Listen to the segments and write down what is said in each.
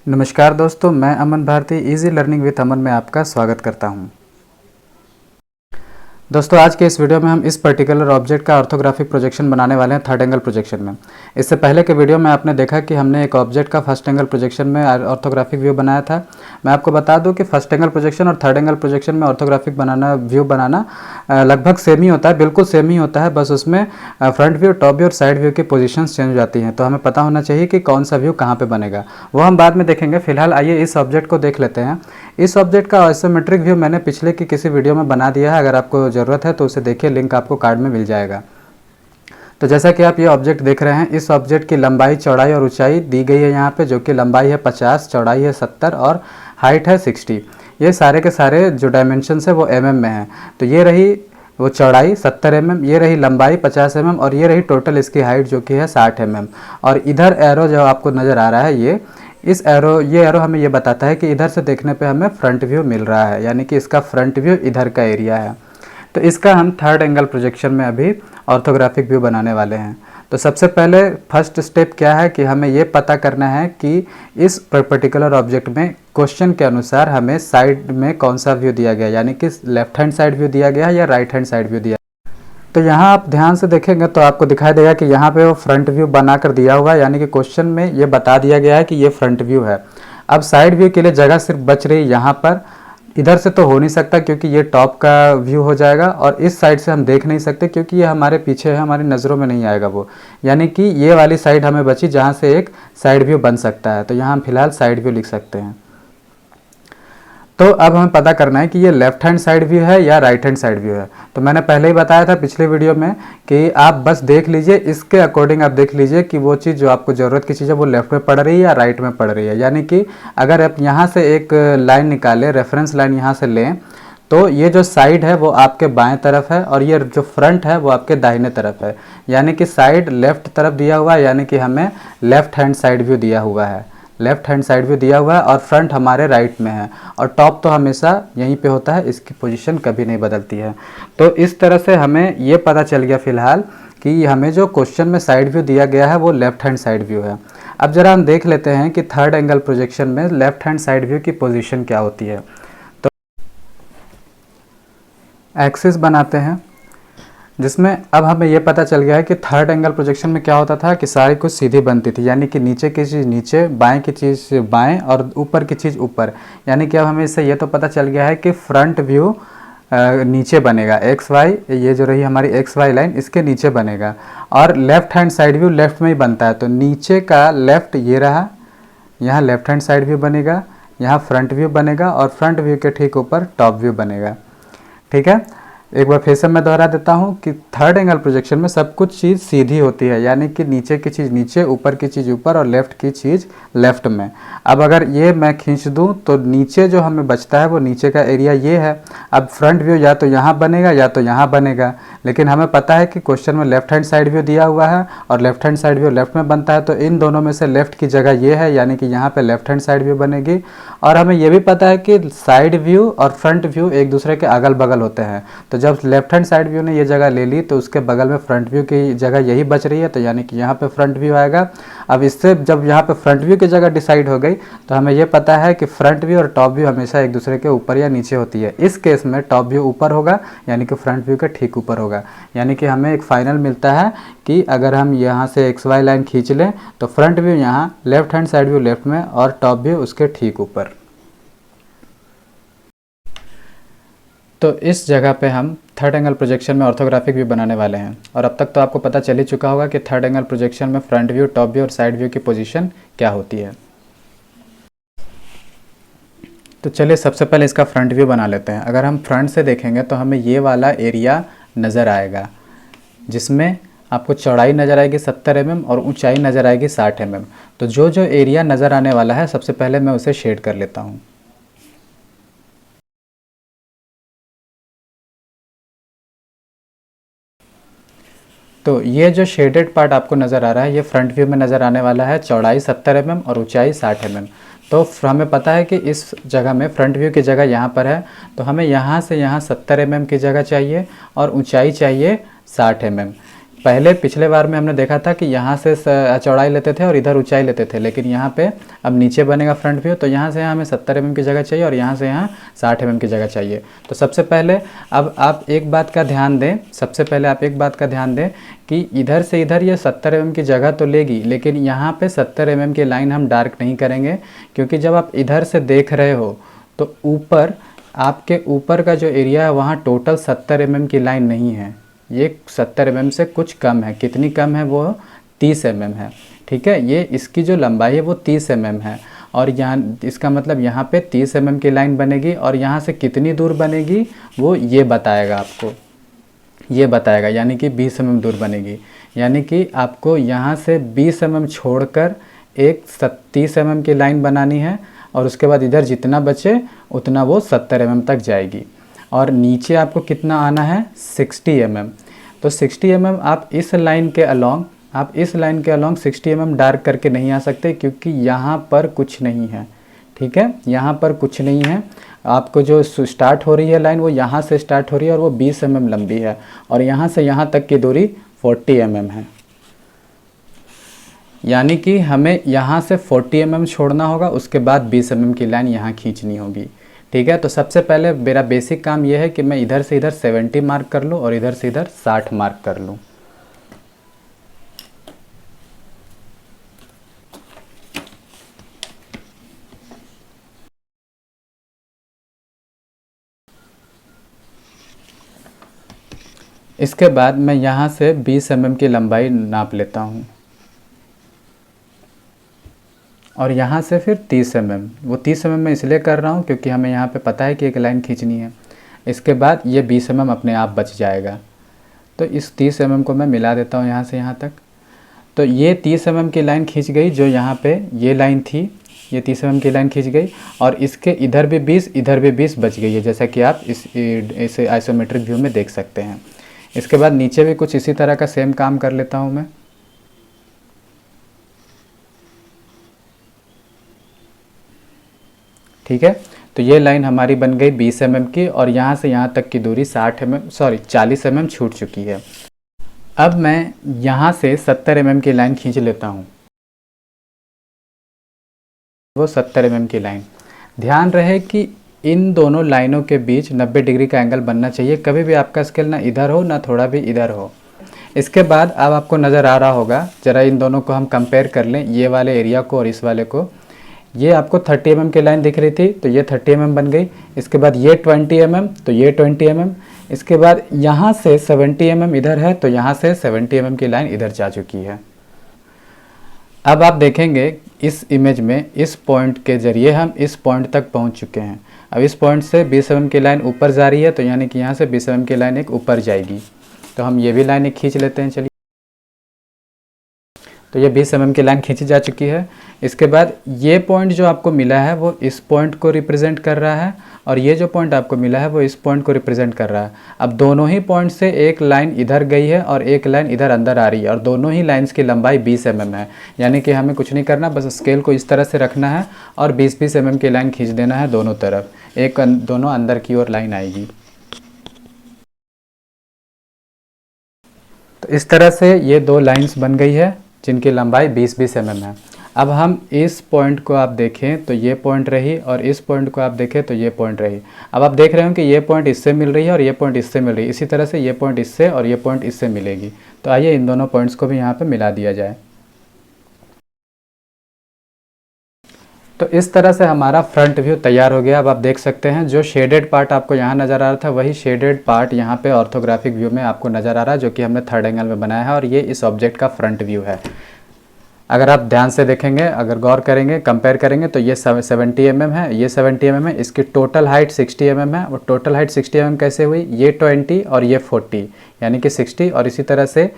नमस्कार दोस्तों, मैं अमन भारती इजी लर्निंग विथ अमन में आपका स्वागत करता हूं। दोस्तों, आज के इस वीडियो में हम इस पर्टिकुलर ऑब्जेक्ट का ऑर्थोग्राफिक प्रोजेक्शन बनाने वाले हैं थर्ड एंगल प्रोजेक्शन में। इससे पहले के वीडियो में आपने देखा कि हमने एक ऑब्जेक्ट का फर्स्ट एंगल प्रोजेक्शन में ऑर्थोग्राफिक व्यू बनाया था। मैं आपको बता दूं कि फर्स्ट एंगल प्रोजेक्शन और थर्ड एंगल प्रोजेक्शन में ऑर्थोग्राफिक व्यू बनाना लगभग सेम ही होता है, बिल्कुल सेम ही होता है। बस उसमें फ्रंट व्यू, टॉप व्यू और साइड व्यू की पोजीशंस चेंज हो जाती हैं, तो हमें पता होना चाहिए कि कौन सा व्यू कहाँ पे बनेगा, वो हम बाद में देखेंगे। फिलहाल आइए इस ऑब्जेक्ट को देख लेते हैं। इस ऑब्जेक्ट का आइसोमेट्रिक व्यू मैंने पिछले की किसी वीडियो में बना दिया है, अगर आपको ज़रूरत है तो उसे देखिए, लिंक आपको कार्ड में मिल जाएगा। तो जैसा कि आप ये ऑब्जेक्ट देख रहे हैं, इस ऑब्जेक्ट की लंबाई, चौड़ाई और ऊंचाई दी गई है यहाँ पे, जो कि लंबाई है 50, चौड़ाई है 70 और हाइट है 60। ये सारे के सारे जो डायमेंशंस है वो mm में हैं। तो ये रही वो चौड़ाई 70 mm, ये रही लंबाई 50 mm और ये रही टोटल इसकी हाइट जो कि है 60 mm। और इधर एरो जो आपको नज़र आ रहा है, ये एरो हमें ये बताता है कि इधर से देखने पे हमें फ्रंट व्यू मिल रहा है, यानी कि इसका फ्रंट व्यू इधर का एरिया है। तो इसका हम थर्ड एंगल प्रोजेक्शन में अभी ऑर्थोग्राफिक व्यू बनाने वाले हैं। तो सबसे पहले फर्स्ट स्टेप क्या है कि हमें ये पता करना है कि इस पर्टिकुलर ऑब्जेक्ट में क्वेश्चन के अनुसार हमें साइड में कौन सा व्यू दिया गया, यानी कि लेफ्ट हैंड साइड व्यू दिया गया है या राइट हैंड साइड व्यू दिया। तो यहाँ आप ध्यान से देखेंगे तो आपको दिखाई देगा कि यहाँ पे वो फ्रंट व्यू बना कर दिया हुआ है, यानी कि क्वेश्चन में ये बता दिया गया है कि ये फ्रंट व्यू है। अब साइड व्यू के लिए जगह सिर्फ बच रही यहाँ पर। इधर से तो हो नहीं सकता क्योंकि ये टॉप का व्यू हो जाएगा, और इस साइड से हम देख नहीं सकते क्योंकि ये हमारे पीछे है, हमारी नज़रों में नहीं आएगा वो। यानी कि ये वाली साइड हमें बची जहाँ से एक साइड व्यू बन सकता है। तो यहाँ हम फिलहाल साइड व्यू लिख सकते हैं। तो अब हमें पता करना है कि ये लेफ्ट हैंड साइड व्यू है या राइट हैंड साइड व्यू है। तो मैंने पहले ही बताया था पिछले वीडियो में कि आप बस देख लीजिए, इसके अकॉर्डिंग आप देख लीजिए कि वो चीज़ जो आपको ज़रूरत की चीज़ है वो लेफ्ट में पड़ रही है या राइट में पड़ रही है। यानी कि अगर आप यहाँ से एक लाइन निकालें, रेफरेंस लाइन यहाँ से लें, तो ये जो साइड है वो आपके बाएं तरफ है और ये जो फ्रंट है वो आपके दाहिने तरफ है। यानी कि साइड लेफ्ट तरफ दिया हुआ है, यानी कि हमें लेफ्ट हैंड साइड व्यू दिया हुआ है, लेफ्ट हैंड साइड व्यू दिया हुआ है, और फ्रंट हमारे राइट में है, और टॉप तो हमेशा यहीं पे होता है, इसकी पोजीशन कभी नहीं बदलती है। तो इस तरह से हमें ये पता चल गया फिलहाल कि हमें जो क्वेश्चन में साइड व्यू दिया गया है वो लेफ्ट हैंड साइड व्यू है। अब जरा हम देख लेते हैं कि थर्ड एंगल प्रोजेक्शन में लेफ्ट हैंड साइड व्यू की पोजिशन क्या होती है। तो एक्सिस बनाते हैं, जिसमें अब हमें यह पता चल गया है कि थर्ड एंगल प्रोजेक्शन में क्या होता था कि सारी कुछ सीधी बनती थी, यानी कि नीचे की चीज़ नीचे, बाएं की चीज़ बाएं और ऊपर की चीज़ ऊपर। यानी कि अब हमें इससे ये तो पता चल गया है कि फ्रंट व्यू नीचे बनेगा, एक्स वाई, ये जो रही हमारी एक्स वाई लाइन, इसके नीचे बनेगा, और left hand side view left में ही बनता है। तो नीचे का लेफ्ट ये रहा, यहाँ लेफ्ट हैंड साइड व्यू बनेगा, यहाँ फ्रंट व्यू बनेगा, और फ्रंट व्यू के ठीक ऊपर टॉप व्यू बनेगा। ठीक है, एक बार फिर से मैं दोहरा देता हूँ कि थर्ड एंगल प्रोजेक्शन में सब कुछ चीज़ सीधी होती है, यानी कि नीचे की चीज़ नीचे, ऊपर की चीज़ ऊपर, और लेफ्ट की चीज़ लेफ्ट में। अब अगर ये मैं खींच दूँ तो नीचे जो हमें बचता है वो नीचे का एरिया ये है। अब फ्रंट व्यू या तो यहाँ बनेगा या तो यहाँ बनेगा, लेकिन हमें पता है कि क्वेश्चन में लेफ्ट हैंड साइड व्यू दिया हुआ है और left hand side view left में बनता है। तो इन दोनों में से लेफ्ट की जगह ये है, यानी कि यहाँ पे लेफ्ट हैंड साइड व्यू बनेगी। और हमें ये भी पता है कि साइड व्यू और फ्रंट व्यू एक दूसरे के अगल बगल होते हैं। तो जब लेफ्ट हैंड साइड व्यू ने ये जगह ले ली तो उसके बगल में फ्रंट व्यू की जगह यही बच रही है, तो यानी कि यहाँ पे फ्रंट व्यू आएगा। अब इससे जब यहाँ पे फ्रंट व्यू की जगह डिसाइड हो गई तो हमें ये पता है कि फ्रंट व्यू और टॉप व्यू हमेशा एक दूसरे के ऊपर या नीचे होती है। इस केस में टॉप व्यू ऊपर होगा, यानी कि फ्रंट व्यू के ठीक ऊपर होगा। यानी कि हमें एक फाइनल मिलता है कि अगर हम यहाँ से एक्स वाई लाइन खींच लें तो फ्रंट व्यू यहाँ, left hand side view left में, और टॉप व्यू उसके ठीक ऊपर। तो इस जगह पे हम थर्ड एंगल प्रोजेक्शन में ऑर्थोग्राफिक व्यू बनाने वाले हैं। और अब तक तो आपको पता चल ही चुका होगा कि थर्ड एंगल प्रोजेक्शन में फ्रंट व्यू, टॉप व्यू और साइड व्यू की पोजीशन क्या होती है। तो चलिए सबसे पहले इसका फ्रंट व्यू बना लेते हैं। अगर हम फ्रंट से देखेंगे तो हमें ये वाला एरिया नज़र आएगा, जिसमें आपको चौड़ाई नज़र आएगी 70 mm और ऊंचाई नज़र आएगी 60 mm। तो जो जो एरिया नज़र आने वाला है सबसे पहले मैं उसे शेड कर लेता हूँ। तो ये जो शेडेड पार्ट आपको नज़र आ रहा है ये फ्रंट व्यू में नज़र आने वाला है, चौड़ाई 70 mm और ऊंचाई 60 mm। तो हमें पता है कि इस जगह में फ्रंट व्यू की जगह यहाँ पर है, तो हमें यहाँ से यहाँ 70 mm की जगह चाहिए और ऊंचाई चाहिए 60 mm। पहले पिछले बार में हमने देखा था कि यहाँ से चौड़ाई लेते थे और इधर ऊंचाई लेते थे, लेकिन यहाँ पे अब नीचे बनेगा फ्रंट व्यू, तो यहाँ से यहाँ हमें 70 mm की जगह चाहिए और यहाँ से यहाँ 60 mm की जगह चाहिए। तो सबसे पहले अब आप एक बात का ध्यान दें, सबसे पहले आप एक बात का ध्यान दें कि इधर से इधर ये 70 mm की जगह तो लेगी, लेकिन यहाँ पर 70 mm की लाइन हम डार्क नहीं करेंगे, क्योंकि जब आप इधर से देख रहे हो तो ऊपर आपके ऊपर का जो एरिया है वहाँ टोटल 70 mm की लाइन नहीं है, ये 70 mm से कुछ कम है। कितनी कम है? वो 30 mm है। ठीक है, ये इसकी जो लंबाई है वो 30 mm है, और यहाँ इसका मतलब यहाँ पे 30 mm की लाइन बनेगी, और यहाँ से कितनी दूर बनेगी वो ये बताएगा आपको, ये बताएगा, यानी कि 20 mm दूर बनेगी। यानी कि आपको यहाँ से 20 mm छोड़कर एक 30 mm की लाइन बनानी है, और उसके बाद इधर जितना बचे उतना वो 70 mm तक जाएगी। और नीचे आपको कितना आना है? 60 mm। तो 60 mm आप इस लाइन के अलोंग 60 mm डार्क करके नहीं आ सकते, क्योंकि यहाँ पर कुछ नहीं है। ठीक है, यहाँ पर कुछ नहीं है। आपको जो स्टार्ट हो रही है लाइन वो यहाँ से स्टार्ट हो रही है और वो 20 mm लंबी है, और यहाँ से यहाँ तक की दूरी 40 mm है। यानी कि हमें यहाँ से 40 mm छोड़ना होगा, उसके बाद 20 mm की लाइन यहाँ खींचनी होगी। ठीक है, तो सबसे पहले मेरा बेसिक काम यह है कि मैं इधर से इधर 70 मार्क कर लूँ और इधर से इधर 60 मार्क कर लूँ। इसके बाद मैं यहाँ से 20 mm की लंबाई नाप लेता हूँ, और यहाँ से फिर 30 mm। वो 30 mm मैं इसलिए कर रहा हूँ क्योंकि हमें यहाँ पे पता है कि एक लाइन खींचनी है। इसके बाद ये 20 mm अपने आप बच जाएगा। तो इस 30 mm को मैं मिला देता हूँ यहाँ से यहाँ तक। तो ये 30 mm की लाइन खींच गई, जो यहाँ पे ये लाइन थी, ये 30 mm की लाइन खींच गई, और इसके इधर भी 20 इधर भी 20 बच गई है, जैसा कि आप इस आइसोमेट्रिक व्यू में देख सकते हैं। इसके बाद नीचे भी कुछ इसी तरह का सेम काम कर लेता हूँ मैं। ठीक है, तो ये लाइन हमारी बन गई 20 mm की, और यहाँ से यहाँ तक की दूरी 40 mm छूट चुकी है। अब मैं यहाँ से 70 mm की लाइन खींच लेता हूँ, वो 70 mm की लाइन। ध्यान रहे कि इन दोनों लाइनों के बीच 90 डिग्री का एंगल बनना चाहिए, कभी भी आपका स्केल ना इधर हो ना थोड़ा भी इधर हो। इसके बाद अब आपको नज़र आ रहा होगा, ज़रा इन दोनों को हम कंपेयर कर लें, ये वाले एरिया को और इस वाले को। ये आपको 30 mm की लाइन दिख रही थी, तो ये 30 mm बन गई। इसके बाद ये 20 mm, तो ये 20 mm। इसके बाद यहाँ से 70 mm इधर है, तो यहाँ से 70 mm की लाइन इधर जा चुकी है। अब आप देखेंगे इस इमेज में इस पॉइंट के ज़रिए हम इस पॉइंट तक पहुँच चुके हैं। अब इस पॉइंट से 20 mm की लाइन ऊपर जा रही है, तो यानी कि यहाँ से 20 mm की लाइन एक ऊपर जाएगी। तो हम ये भी लाइन एक खींच लेते हैं। चलिए, तो ये 20 mm की लाइन खींची जा चुकी है। इसके बाद ये पॉइंट जो आपको मिला है वो इस पॉइंट को रिप्रेजेंट कर रहा है, और ये जो पॉइंट आपको मिला है वो इस पॉइंट को रिप्रेजेंट कर रहा है। अब दोनों ही पॉइंट से एक लाइन इधर गई है और एक लाइन इधर अंदर आ रही है, और दोनों ही लाइंस की लंबाई 20 mm है। यानी कि हमें कुछ नहीं करना, बस स्केल को इस तरह से रखना है और 20-20 mm की लाइन खींच देना है दोनों तरफ, दोनों अंदर की ओर लाइन आएगी। तो इस तरह से ये दो लाइन्स बन गई है जिनकी लंबाई 20-20 mm है। अब हम इस पॉइंट को आप देखें तो ये पॉइंट रही, और इस पॉइंट को आप देखें तो ये पॉइंट रही। अब आप देख रहे हो कि ये पॉइंट इससे मिल रही है और ये पॉइंट इससे मिल रही है, इसी तरह से ये पॉइंट इससे और ये पॉइंट इससे मिलेगी। तो आइए इन दोनों पॉइंट्स को भी यहाँ पे मिला दिया जाए। तो इस तरह से हमारा फ्रंट व्यू तैयार हो गया। अब आप देख सकते हैं जो शेडेड पार्ट आपको यहाँ नज़र आ रहा था, वही शेडेड पार्ट यहाँ पे ऑर्थोग्राफिक व्यू में आपको नज़र आ रहा है, जो कि हमने थर्ड एंगल में बनाया है, और ये इस ऑब्जेक्ट का फ्रंट व्यू है। अगर आप ध्यान से देखेंगे, अगर गौर करेंगे, कंपेयर करेंगे, तो ये 70 mm है, ये 70 mm है, इसकी टोटल हाइट 60 mm है। और टोटल हाइट 60 mm कैसे हुई? ये 20 और ये 40, यानी कि 60, और इसी तरह से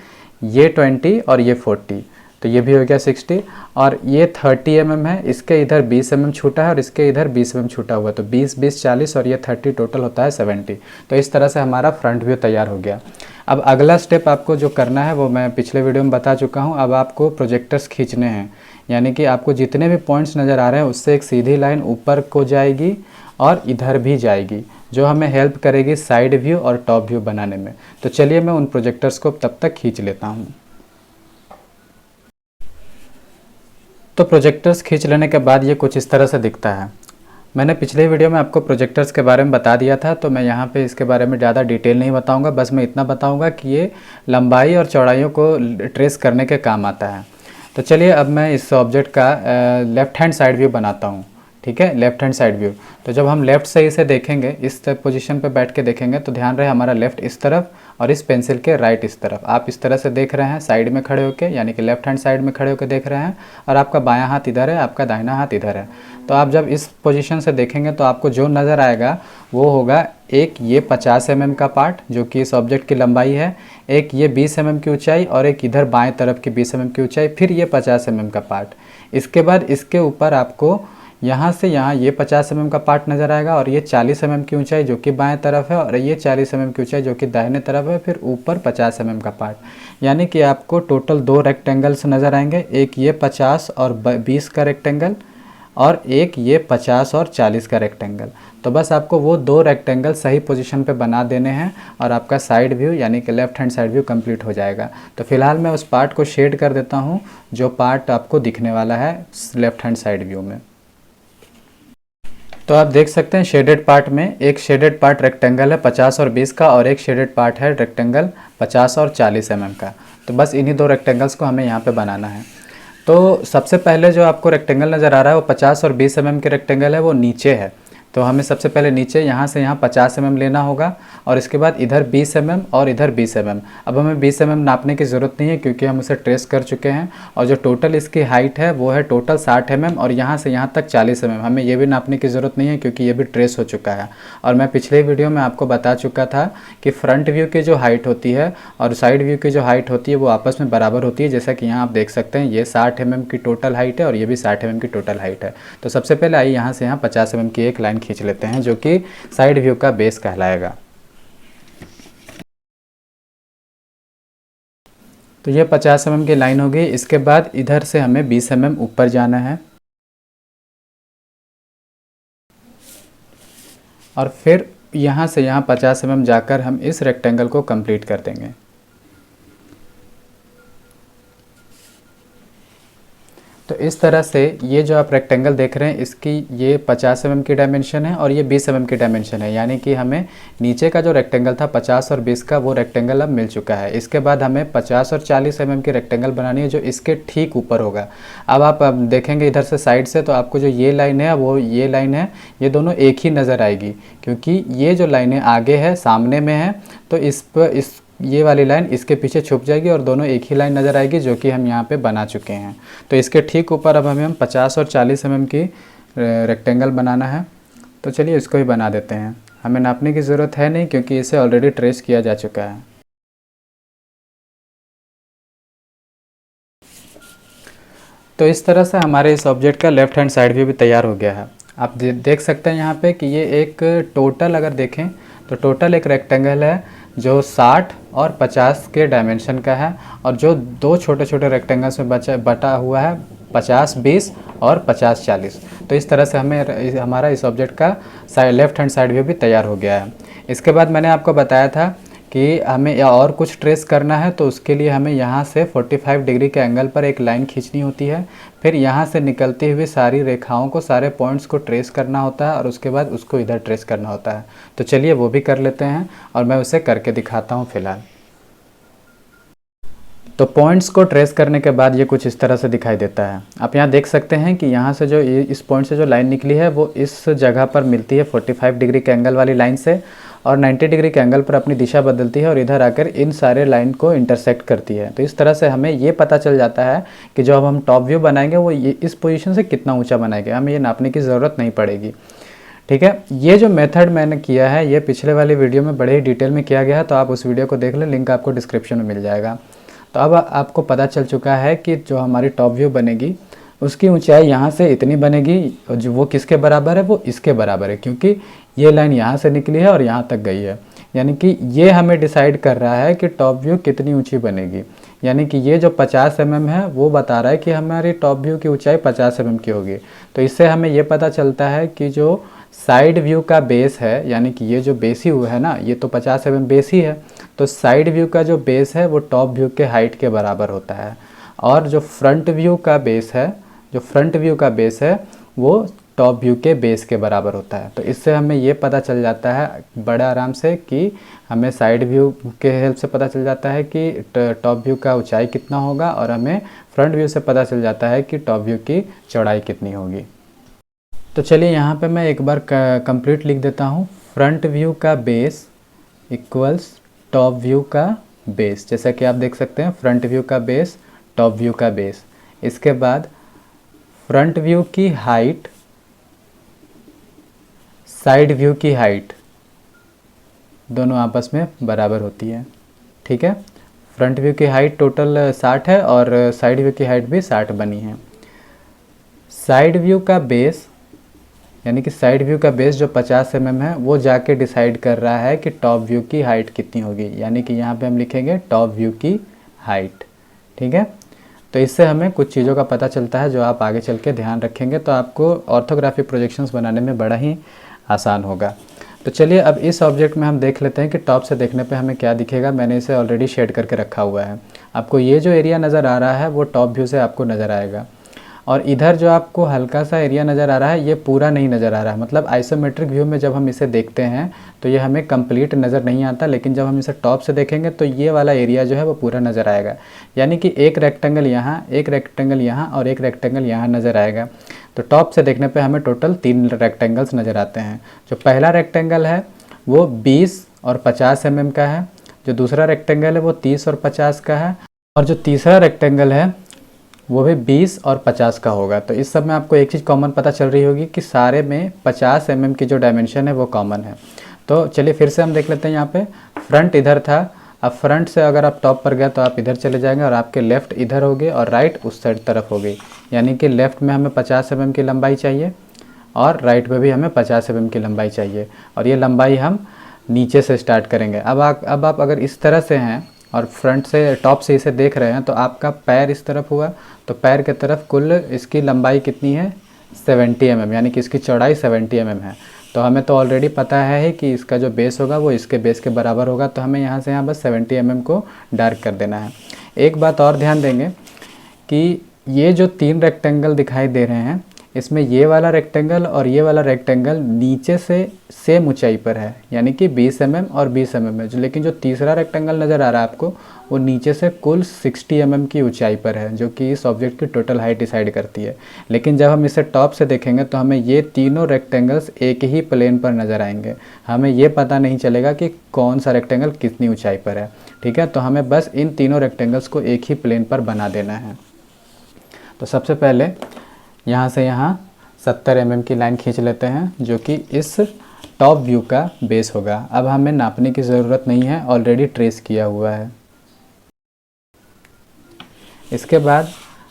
ये 20 और ये 40, तो ये भी हो गया 60। और ये 30 mm है, इसके इधर 20 mm छूटा है और इसके इधर 20 mm छूटा हुआ, तो 20-20 40 और ये 30, टोटल होता है 70। तो इस तरह से हमारा फ्रंट व्यू तैयार हो गया। अब अगला स्टेप आपको जो करना है वो मैं पिछले वीडियो में बता चुका हूँ। अब आपको प्रोजेक्टर्स खींचने हैं, यानी कि आपको जितने भी पॉइंट्स नज़र आ रहे हैं उससे एक सीधी लाइन ऊपर को जाएगी और इधर भी जाएगी। जो हमें हेल्प करेगी साइड व्यू और टॉप व्यू बनाने में। तो चलिए मैं उन प्रोजेक्टर्स को तब तक खींच लेता हूँ। तो प्रोजेक्टर्स खींच लेने के बाद ये कुछ इस तरह से दिखता है। मैंने पिछले वीडियो में आपको प्रोजेक्टर्स के बारे में बता दिया था, तो मैं यहाँ पे इसके बारे में ज़्यादा डिटेल नहीं बताऊँगा, बस मैं इतना बताऊँगा कि ये लंबाई और चौड़ाइयों को ट्रेस करने के काम आता है। तो चलिए अब मैं इस ऑब्जेक्ट का लेफ़्ट हैंड साइड व्यू बनाता हूँ। ठीक है, लेफ़्ट हैंड साइड व्यू। तो जब हम लेफ़्ट से इसे देखेंगे, इस पोजीशन पे बैठ के देखेंगे, तो ध्यान रहे हमारा लेफ़्ट इस तरफ और इस पेंसिल के राइट इस तरफ। आप इस तरह से देख रहे हैं साइड में खड़े होके, यानी कि लेफ़्ट हैंड साइड में खड़े होकर देख रहे हैं, और आपका बायां हाथ इधर है, आपका दाहिना हाथ इधर है। तो आप जब इस पोजीशन से देखेंगे तो आपको जो नज़र आएगा वो होगा एक ये 50 mm का पार्ट जो कि इस ऑब्जेक्ट की लंबाई है, एक ये 20 mm की ऊंचाई, और एक इधर बाएं तरफ की 20 mm की ऊंचाई, फिर ये 50 mm का पार्ट। इसके बाद इसके ऊपर आपको यहाँ से यहाँ ये 50 mm का पार्ट नज़र आएगा, और ये 40 mm की ऊंचाई जो कि बाएं तरफ है, और ये 40 mm की ऊंचाई जो कि दाहिने तरफ है, फिर ऊपर 50 mm का पार्ट। यानी कि आपको टोटल 2 रेक्टेंगल्स नज़र आएंगे, एक ये 50 और 20 का रेक्टेंगल, और एक ये 50 और 40 का रेक्टेंगल। तो बस आपको वो 2 रेक्टेंगल सही पोजीशन पे बना देने हैं और आपका साइड व्यू यानी कि left hand side view complete हो जाएगा। तो फिलहाल मैं उस पार्ट को शेड कर देता हूँ जो पार्ट आपको दिखने वाला है लेफ़्ट हैंड साइड व्यू में। तो आप देख सकते हैं शेडेड पार्ट में एक शेडेड पार्ट रेक्टेंगल है 50 और 20 का, और एक शेडेड पार्ट है रेक्टेंगल 50 और 40 mm का। तो बस इन्हीं 2 रेक्टेंगल्स को हमें यहाँ पे बनाना है। तो सबसे पहले जो आपको रेक्टेंगल नज़र आ रहा है वो 50 और 20 mm के रेक्टेंगल है, वो नीचे है। तो हमें सबसे पहले नीचे यहाँ से यहाँ 50 mm लेना होगा, और इसके बाद इधर 20 mm और इधर 20 mm। अब हमें 20 mm नापने की ज़रूरत नहीं है क्योंकि हम उसे ट्रेस कर चुके हैं, और जो टोटल इसकी हाइट है वो है टोटल 60 mm, और यहाँ से यहाँ तक 40 mm। हमें ये भी नापने की ज़रूरत नहीं है क्योंकि ये भी ट्रेस हो चुका है। और मैं पिछले वीडियो में आपको बता चुका था कि फ्रंट व्यू की जो हाइट होती है और साइड व्यू की जो हाइट होती है वो आपस में बराबर होती है। जैसा कि यहाँ आप देख सकते हैं ये 60 mm की टोटल हाइट है और ये भी 60 mm की टोटल हाइट है। तो सबसे पहले आइए यहाँ से यहाँ 50 mm की एक लाइन खींच लेते हैं जो कि साइड व्यू का बेस कहलाएगा। तो ये 50 mm की लाइन होगी। इसके बाद इधर से हमें 20 mm ऊपर जाना है, और फिर यहाँ से यहाँ 50 mm जाकर हम इस रेक्टेंगल को कंप्लीट कर देंगे। तो इस तरह से ये जो आप रेक्टेंगल देख रहे हैं इसकी ये 50 mm की डायमेंशन है और ये 20 mm की डायमेंशन है, यानी कि हमें नीचे का जो रेक्टेंगल था 50 और 20 का वो रेक्टेंगल अब मिल चुका है। इसके बाद हमें 50 और 40 mm की रेक्टेंगल बनानी है जो इसके ठीक ऊपर होगा। अब देखेंगे इधर से साइड से तो आपको जो ये लाइन है वो ये लाइन है, ये दोनों एक ही नज़र आएगी क्योंकि ये जो लाइनें आगे है सामने में है, तो इस ये वाली लाइन इसके पीछे छुप जाएगी और दोनों एक ही लाइन नज़र आएगी जो कि हम यहाँ पे बना चुके हैं। तो इसके ठीक ऊपर अब हमें 50 और 40 mm की रेक्टेंगल बनाना है। तो चलिए इसको ही बना देते हैं, हमें नापने की ज़रूरत है नहीं क्योंकि इसे ऑलरेडी ट्रेस किया जा चुका है। तो इस तरह से हमारे इस ऑब्जेक्ट का लेफ़्ट हैंड साइड व्यू भी तैयार हो गया है। आप देख सकते हैं यहाँ पे कि ये एक टोटल अगर देखें तो टोटल एक रेक्टेंगल है जो 60 और 50 के डायमेंशन का है, और जो 2 छोटे छोटे रेक्टेंगल्स में बटा हुआ है 50 20 और 50 40। तो इस तरह से हमारा इस ऑब्जेक्ट का लेफ़्ट हैंड साइड व्यू भी तैयार हो गया है। इसके बाद मैंने आपको बताया था कि हमें या और कुछ ट्रेस करना है, तो उसके लिए हमें यहाँ से 45 डिग्री के एंगल पर एक लाइन खींचनी होती है, फिर यहाँ से निकलती हुई सारी रेखाओं को, सारे पॉइंट्स को ट्रेस करना होता है, और उसके बाद उसको इधर ट्रेस करना होता है। तो चलिए वो भी कर लेते हैं और मैं उसे करके दिखाता हूँ फिलहाल। तो पॉइंट्स को ट्रेस करने के बाद ये कुछ इस तरह से दिखाई देता है। आप यहाँ देख सकते हैं कि यहाँ से जो इस पॉइंट से जो लाइन निकली है वो इस जगह पर मिलती है 45 डिग्री के एंगल वाली लाइन से, और 90 डिग्री के एंगल पर अपनी दिशा बदलती है और इधर आकर इन सारे लाइन को इंटरसेक्ट करती है। तो इस तरह से हमें ये पता चल जाता है कि जो अब हम टॉप व्यू बनाएंगे वो इस पोजीशन से कितना ऊंचा बनाएंगे, हमें ये नापने की ज़रूरत नहीं पड़ेगी। ठीक है, ये जो मेथड मैंने किया है ये पिछले वाली वीडियो में बड़े ही डिटेल में किया गया है, तो आप उस वीडियो को देख लें, लिंक आपको डिस्क्रिप्शन में मिल जाएगा। तो अब आपको पता चल चुका है कि जो हमारी टॉप व्यू बनेगी उसकी ऊंचाई यहाँ से इतनी बनेगी, और जो वो किसके बराबर है वो इसके बराबर है, क्योंकि ये लाइन यहाँ से निकली है और यहाँ तक गई है। यानी कि ये हमें डिसाइड कर रहा है कि टॉप व्यू कितनी ऊंची बनेगी। यानी कि ये जो 50 mm है वो बता रहा है कि हमारी टॉप व्यू की ऊंचाई 50 mm की होगी। तो इससे हमें ये पता चलता है कि जो साइड व्यू का बेस है, यानी कि ये जो बेस ही हुआ है ना, ये तो 50 mm बेस ही है, तो साइड व्यू का जो बेस है वो टॉप व्यू के हाइट के बराबर होता है। और जो फ्रंट व्यू का बेस है, जो फ्रंट व्यू का बेस है वो टॉप व्यू के बेस के बराबर होता है। तो इससे हमें ये पता चल जाता है बड़े आराम से कि हमें साइड व्यू के हेल्प से पता चल जाता है कि टॉप व्यू का ऊंचाई कितना होगा, और हमें फ्रंट व्यू से पता चल जाता है कि टॉप व्यू की चौड़ाई कितनी होगी। तो चलिए यहाँ पे मैं एक बार कंप्लीट लिख देता हूँ। फ्रंट व्यू का बेस इक्वल्स टॉप व्यू का बेस, जैसा कि आप देख सकते हैं फ्रंट व्यू का बेस टॉप व्यू का बेस। इसके बाद फ्रंट व्यू की हाइट साइड व्यू की हाइट दोनों आपस में बराबर होती है। ठीक है, फ्रंट व्यू की हाइट टोटल 60 है और साइड व्यू की हाइट भी 60 बनी है। साइड व्यू का बेस यानी कि साइड व्यू का बेस जो 50 mm है वो जाके डिसाइड कर रहा है कि टॉप व्यू की हाइट कितनी होगी, यानी कि यहाँ पे हम लिखेंगे टॉप व्यू की हाइट। ठीक है, तो इससे हमें कुछ चीज़ों का पता चलता है जो आप आगे चल के ध्यान रखेंगे तो आपको ऑर्थोग्राफिक प्रोजेक्शंस बनाने में बड़ा ही आसान होगा। तो चलिए अब इस ऑब्जेक्ट में हम देख लेते हैं कि टॉप से देखने पे हमें क्या दिखेगा। मैंने इसे ऑलरेडी शेड करके रखा हुआ है। आपको ये जो एरिया नज़र आ रहा है वो टॉप व्यू से आपको नज़र आएगा, और इधर जो आपको हल्का सा एरिया नज़र आ रहा है ये पूरा नहीं नज़र आ रहा है। मतलब आइसोमेट्रिक व्यू में जब हम इसे देखते हैं तो ये हमें कंप्लीट नज़र नहीं आता, लेकिन जब हम इसे टॉप से देखेंगे तो ये वाला एरिया जो है वो पूरा नज़र आएगा। यानी कि एक रेक्टेंगल यहाँ, एक रेक्टेंगल यहाँ और एक रेक्टेंगल यहाँ नज़र आएगा। तो टॉप से देखने पे हमें टोटल 3 रेक्टेंगल्स नज़र आते हैं। जो पहला रेक्टेंगल है वो 20 और 50 mm का है, जो दूसरा रेक्टेंगल है वो 30 और 50 का है, और जो तीसरा रेक्टेंगल है वो भी 20 और 50 का होगा। तो इस सब में आपको एक चीज़ कॉमन पता चल रही होगी कि सारे में 50 mm की जो डायमेंशन है वो कॉमन है। तो चलिए फिर से हम देख लेते हैं। यहाँ पे फ्रंट इधर था, अब फ्रंट से अगर आप टॉप पर गए तो आप इधर चले जाएंगे और आपके लेफ़्ट इधर होगे और राइट उस साइड तरफ होगी। यानी कि लेफ़्ट में हमें 50 mm की लंबाई चाहिए और राइट में भी हमें 50 mm की लंबाई चाहिए, और ये लंबाई हम नीचे से स्टार्ट करेंगे। अब आप अगर इस तरह से हैं और फ्रंट से टॉप से इसे देख रहे हैं तो आपका पैर इस तरफ हुआ, तो पैर के तरफ कुल इसकी लंबाई कितनी है 70 mm, यानी कि इसकी चौड़ाई 70 mm है। तो हमें तो ऑलरेडी पता है कि इसका जो बेस होगा वो इसके बेस के बराबर होगा, तो हमें यहाँ से यहाँ बस 70 mm को डार्क कर देना है। एक बात और ध्यान देंगे कि ये जो 3 रेक्टेंगल दिखाई दे रहे हैं इसमें ये वाला रेक्टेंगल और ये वाला रेक्टेंगल नीचे से सेम ऊंचाई पर है, यानी कि 20 mm और 20 mm है। लेकिन जो तीसरा रेक्टेंगल नज़र आ रहा है आपको वो नीचे से कुल 60 mm की ऊंचाई पर है, जो कि इस ऑब्जेक्ट की टोटल हाइट डिसाइड करती है। लेकिन जब हम इसे टॉप से देखेंगे तो हमें ये तीनों रेक्टेंगल्स एक ही प्लेन पर नज़र आएंगे। हमें ये पता नहीं चलेगा कि कौन सा रेक्टेंगल कितनी ऊँचाई पर है। ठीक है, तो हमें बस इन तीनों रेक्टेंगल्स को एक ही प्लेन पर बना देना है। तो सबसे पहले यहाँ से यहाँ 70 mm की लाइन खींच लेते हैं, जो कि इस टॉप व्यू का बेस होगा। अब हमें नापने की ज़रूरत नहीं है, ऑलरेडी ट्रेस किया हुआ है। इसके बाद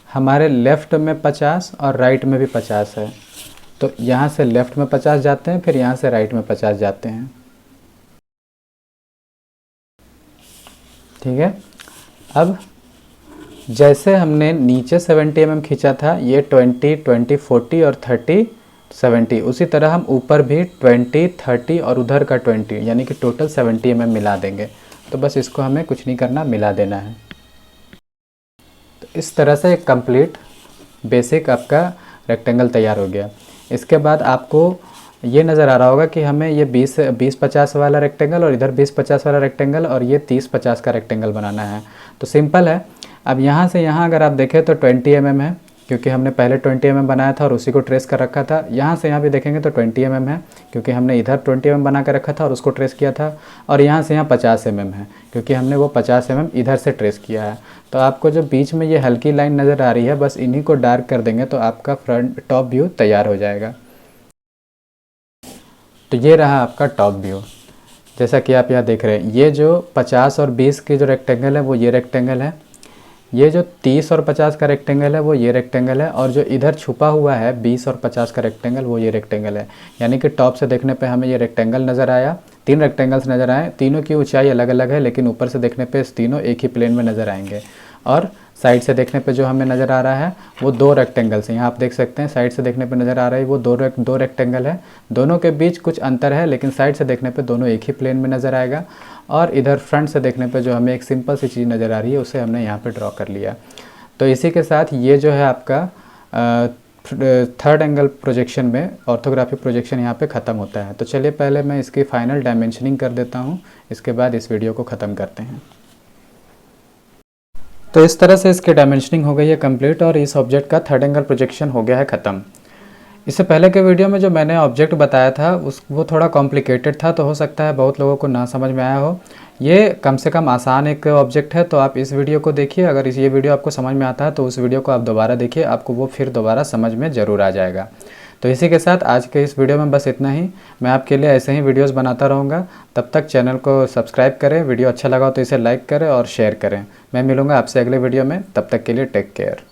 हमारे लेफ़्ट में 50 और राइट में भी 50 है, तो यहाँ से लेफ़्ट में 50 जाते हैं, फिर यहाँ से राइट में 50 जाते हैं। ठीक है, अब जैसे हमने नीचे 70 mm खींचा था, ये 20, 20, 40 और 30, 70, उसी तरह हम ऊपर भी 20, 30 और उधर का 20, यानी कि टोटल 70 mm मिला देंगे। तो बस इसको हमें कुछ नहीं करना, मिला देना है। तो इस तरह से एक कंप्लीट बेसिक आपका रेक्टेंगल तैयार हो गया। इसके बाद आपको ये नज़र आ रहा होगा कि हमें ये 20-50 वाला रेक्टेंगल और इधर 20-50 वाला रेक्टेंगल और ये 30-50 का रेक्टेंगल बनाना है। तो सिंपल है। अब यहाँ से यहाँ अगर आप देखें तो 20 mm है, क्योंकि हमने पहले 20 mm बनाया था और उसी को ट्रेस कर रखा था। यहाँ से यहाँ भी देखेंगे तो 20 mm है, क्योंकि हमने इधर 20 mm बना कर रखा था और उसको ट्रेस किया था। और यहाँ से यहाँ 50 mm है, क्योंकि हमने वो 50 mm इधर से ट्रेस किया है। तो आपको जो बीच में ये हल्की लाइन नज़र आ रही है, बस इन्हीं को डार्क कर देंगे तो आपका फ्रंट टॉप व्यू तैयार हो जाएगा। तो ये रहा आपका टॉप व्यू, जैसा कि आप यहाँ देख रहे हैं। ये जो 50 और 20 के जो रेक्टेंगल है वो ये रेक्टेंगल है, ये जो 30 और 50 का रेक्टेंगल है वो ये रेक्टेंगल है, और जो इधर छुपा हुआ है 20 और 50 का रेक्टेंगल वो ये रेक्टेंगल है। यानी कि टॉप से देखने पे हमें ये रेक्टेंगल नज़र आया, 3 रेक्टेंगल्स नज़र आए। तीनों की ऊंचाई अलग अलग है, लेकिन ऊपर से देखने पे तीनों एक ही प्लेन में नज़र आएंगे। और साइड से देखने पे जो हमें नज़र आ रहा है वो 2 रेक्टेंगल्स हैं। यहाँ आप देख सकते हैं साइड से देखने पे नज़र आ रहा है वो दो रेक्टेंगल है। दोनों के बीच कुछ अंतर है, लेकिन साइड से देखने पे दोनों एक ही प्लेन में नज़र आएगा। और इधर फ्रंट से देखने पे जो हमें एक सिंपल सी चीज़ नज़र आ रही है उसे हमने यहाँ पे ड्रॉ कर लिया। तो इसी के साथ ये जो है आपका थर्ड एंगल प्रोजेक्शन में ऑर्थोग्राफिक प्रोजेक्शन यहाँ पे ख़त्म होता है। तो चलिए पहले मैं इसकी फाइनल डायमेंशनिंग कर देता हूँ, इसके बाद इस वीडियो को ख़त्म करते हैं। तो इस तरह से इसकी डायमेंशनिंग हो गई है कंप्लीट और इस ऑब्जेक्ट का थर्ड एंगल प्रोजेक्शन हो गया है ख़त्म। इससे पहले के वीडियो में जो मैंने ऑब्जेक्ट बताया था वो थोड़ा कॉम्प्लिकेटेड था, तो हो सकता है बहुत लोगों को ना समझ में आया हो। ये कम से कम आसान एक ऑब्जेक्ट है, तो आप इस वीडियो को देखिए। अगर ये वीडियो आपको समझ में आता है तो उस वीडियो को आप दोबारा देखिए, आपको वो फिर दोबारा समझ में ज़रूर आ जाएगा। तो इसी के साथ आज के इस वीडियो में बस इतना ही। मैं आपके लिए ऐसे ही वीडियोस बनाता रहूँगा। तब तक चैनल को सब्सक्राइब करें, वीडियो अच्छा लगा तो इसे लाइक करें और शेयर करें। मैं मिलूँगा आपसे अगले वीडियो में, तब तक के लिए टेक केयर।